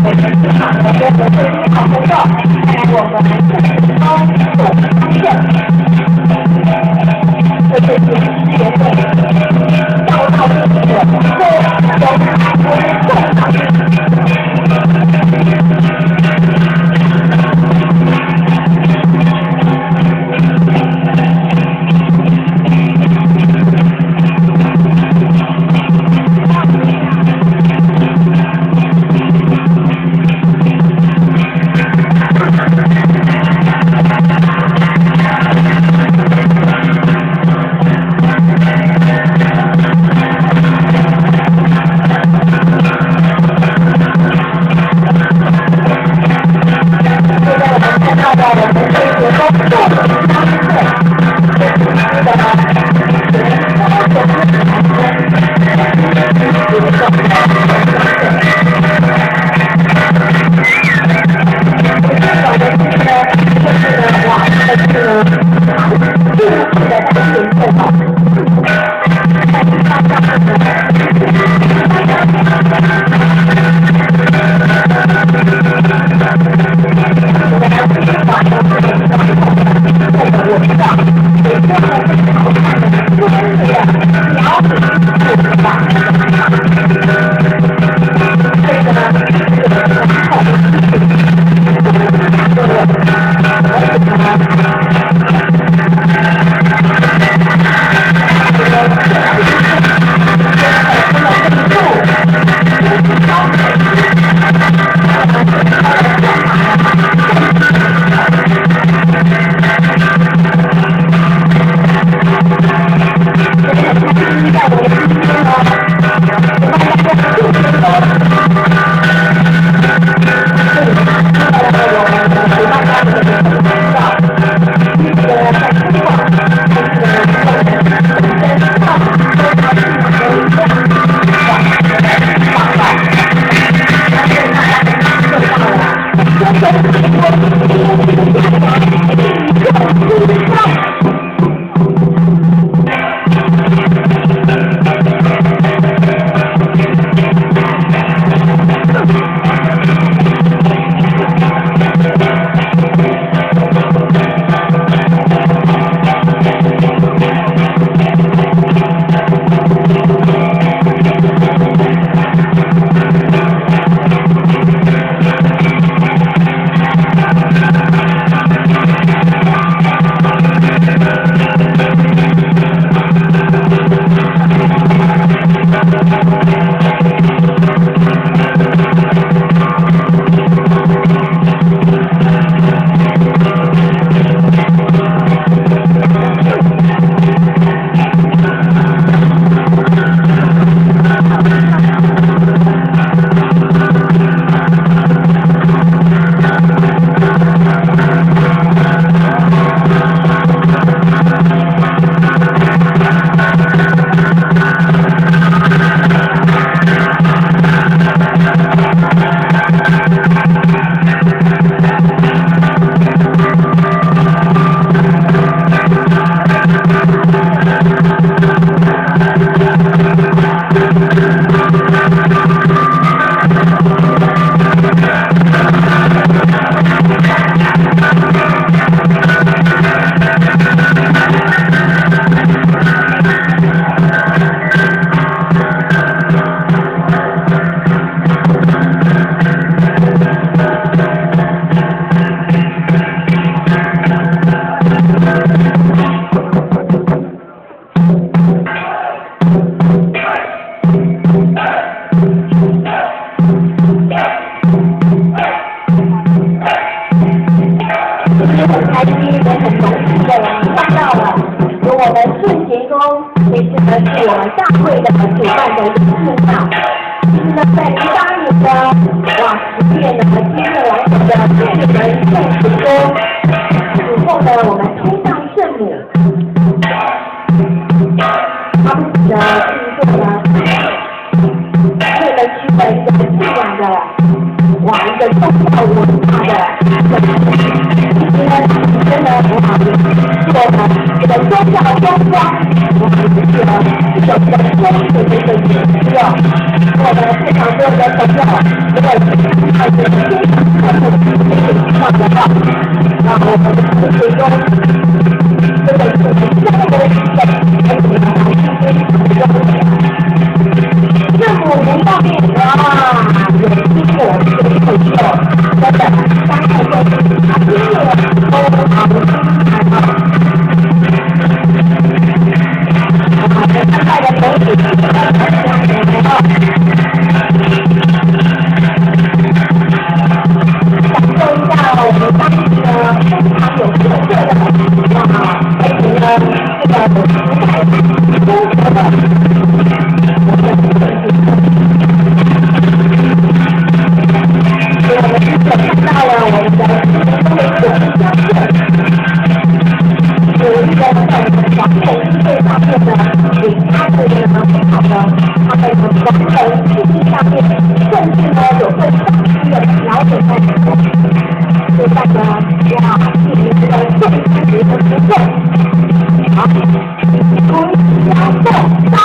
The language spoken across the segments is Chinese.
我们市场的这个最新好活动，在我们4点钟所发现，这就是事业会报告的这个都开播重是我们大会的主办的一个介绍。其实呢，在18年的10月呢，接着来我们的圣人圣子中，主后呢，我们天上圣母，他们的运作呢，为了取得一个信仰的一个宗教文化的一个，其实呢，真的很好做呢。这个宗教风光，我们是这个光的这个需要，我们非常多的朋友，如果看这个非常看重这个情况的话，那我们的最终这个是相互的，而且呢还是非常的高的。圣母无上面哇，有经过这个成就，真的大家都他听了都好看啊。现在的媒体感受一下我们当地的非常有特色的而且呢这个时代生活的所以我们之前看到了我们的都会有一相片有一个在我们的网红会上面的他是非常好的，他们的网红视频上面甚至呢有会上新的调整在里面，就带着哇进行这个最新的活动，好，恭喜要送当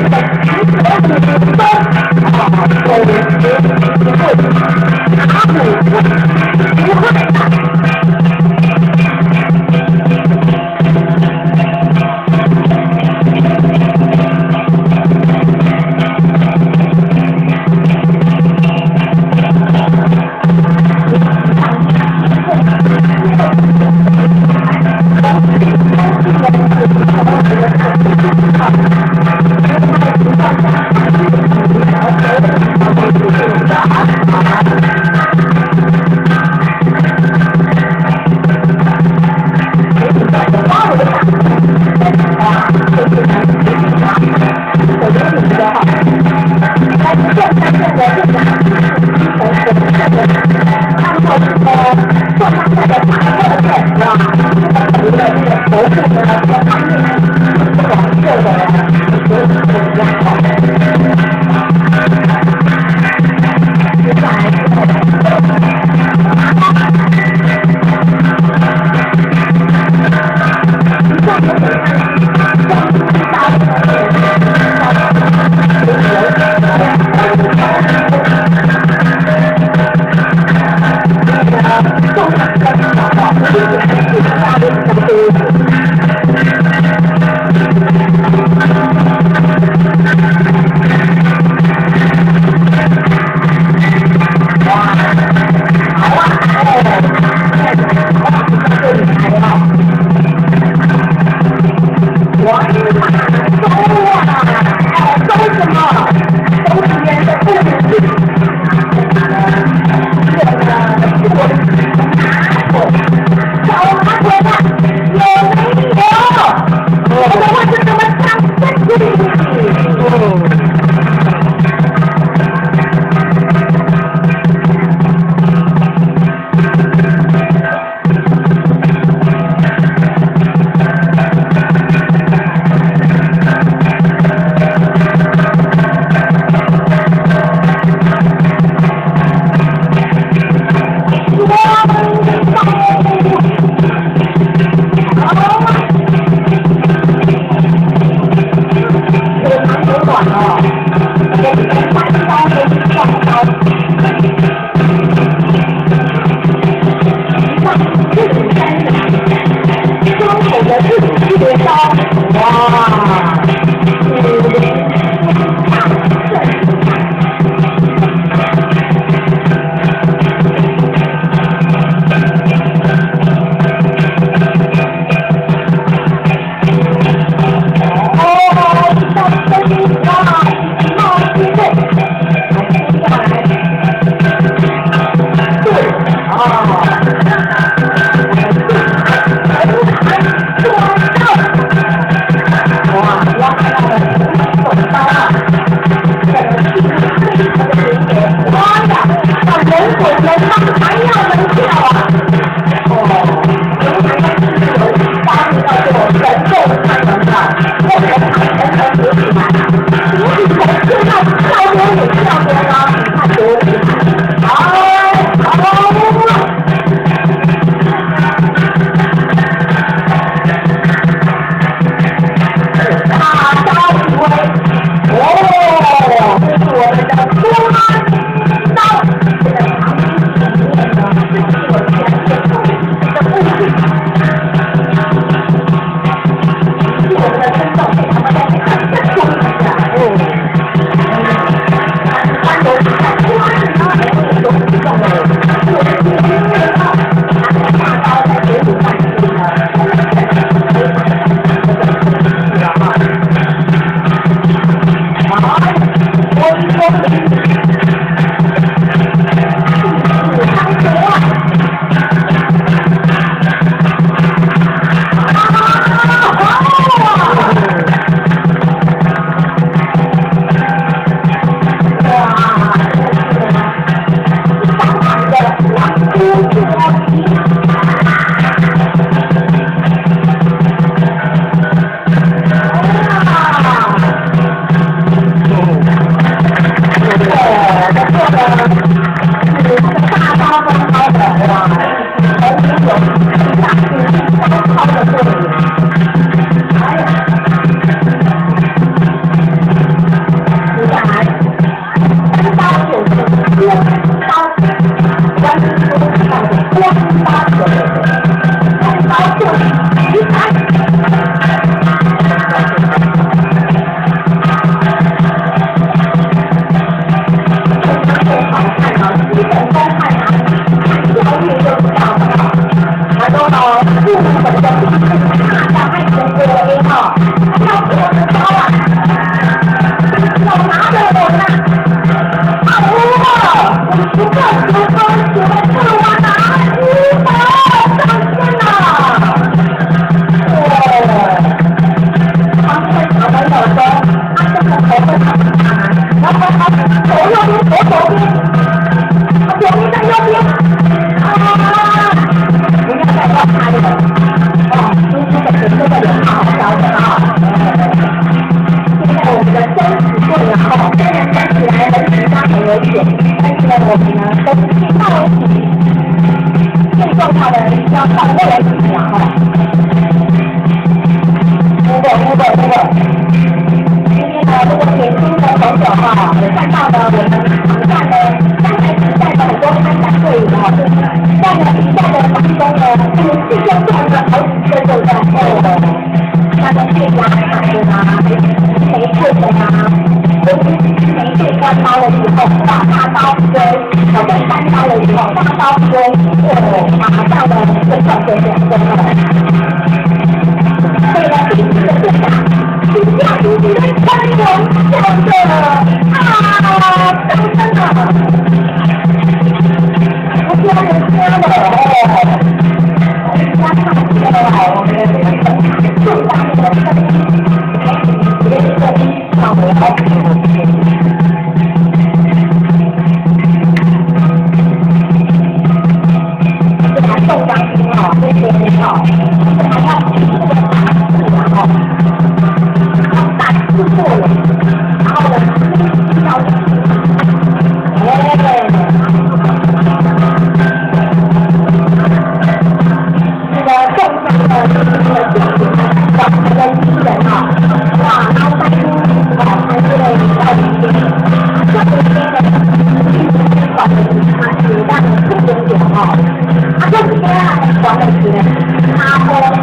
次。好好的啊。现在我们的身体过了后，虽然看起来很紧张很危险，但是呢，我们呢都是可以放得起。最重要的是要放得起啊！如果今天呢，如果年轻的朋友哈，有看到呢，我们场上呢，刚才比赛的很多参赛队伍哈，在呢比赛的当中呢，他们是用这样的好几个都在他们可以拉长的啊，没退的啊，没退关刀了以后，把大刀追，好像单刀了以后，大刀追，马上呢就转成2分了。所以呢，第一个队长。主教主席的欢迎笑着啊，掌声啊！不说人家了哦，人家看见了我们的这个重大的胜利，别说让我好喜欢。这还受伤心哦，这些人哦，这还要辛苦的打字啊哦。是错了，然后呢，要这个重伤的我们的新人啊，哇，然后带出还是要这个管的他是让特别点哈，他这里面管的是他的是当他现在他好大。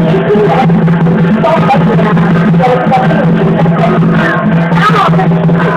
年轻人都可以呢有一个病情的分享，然后这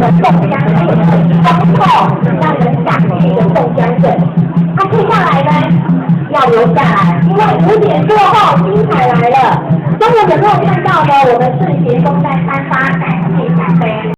的豆浆水，丰厚让人想去的豆浆水。它接下来呢，要留下来，因为5点过后精彩来了。中午有没有看到呢？我们视频都在颁发感谢奖杯。